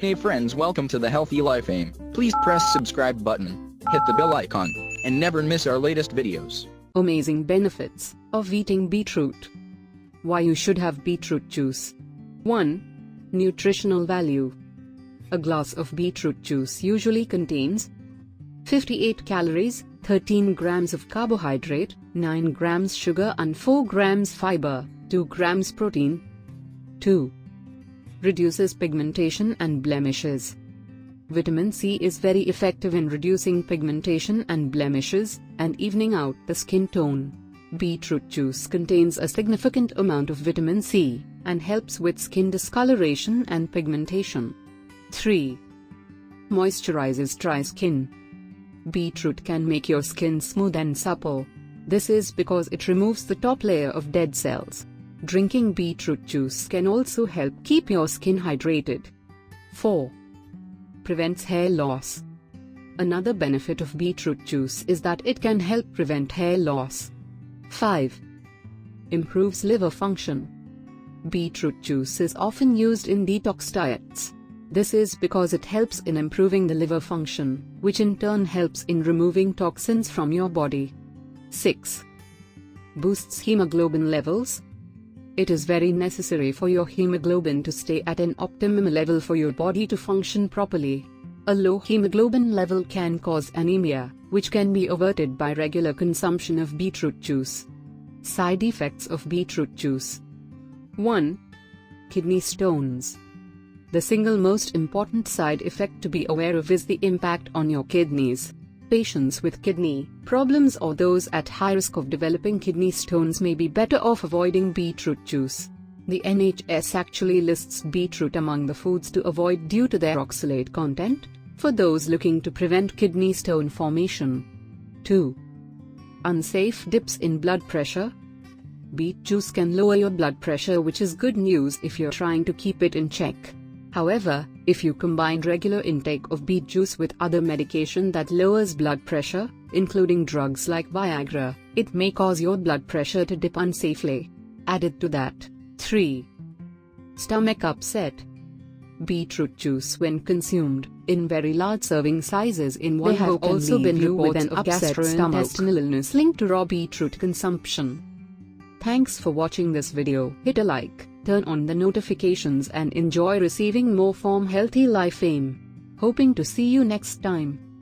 Hey friends, welcome to the Healthy Life Aim. Please press subscribe button, hit the bell icon, and never miss our latest videos. Amazing benefits of eating beetroot. Why you should have beetroot juice. 1. Nutritional value. A glass of beetroot juice usually contains 58 calories, 13 grams of carbohydrate, 9 grams sugar and 4 grams fiber, 2 grams protein. 2. Reduces pigmentation and blemishes. Vitamin C is very effective in reducing pigmentation and blemishes, and evening out the skin tone. Beetroot juice contains a significant amount of vitamin C, and helps with skin discoloration and pigmentation. 3. Moisturizes dry skin. Beetroot can make your skin smooth and supple. This is because it removes the top layer of dead cells. Drinking beetroot juice can also help keep your skin hydrated. 4. Prevents hair loss. Another benefit of beetroot juice is that it can help prevent hair loss. 5. Improves liver function. Beetroot juice is often used in detox diets. This is because it helps in improving the liver function, which in turn helps in removing toxins from your body. 6. Boosts hemoglobin levels. It is very necessary for your hemoglobin to stay at an optimum level for your body to function properly. A low hemoglobin level can cause anemia, which can be averted by regular consumption of beetroot juice. Side effects of beetroot juice. 1. Kidney stones. The single most important side effect to be aware of is the impact on your kidneys. Patients with kidney problems or those at high risk of developing kidney stones may be better off avoiding beetroot juice. The NHS actually lists beetroot among the foods to avoid due to their oxalate content, for those looking to prevent kidney stone formation. 2. Unsafe dips in blood pressure. Beet juice can lower your blood pressure, which is good news if you're trying to keep it in check. However, if you combine regular intake of beet juice with other medication that lowers blood pressure, including drugs like Viagra, it may cause your blood pressure to dip unsafely. Added to that. 3. Stomach upset. Beetroot juice, when consumed in very large serving sizes in one go, have also been reports of gastrointestinal illness linked to raw beetroot consumption. Thanks for watching this video. Hit a like, turn on the notifications and enjoy receiving more from Healthy Life Aim. Hoping to see you next time.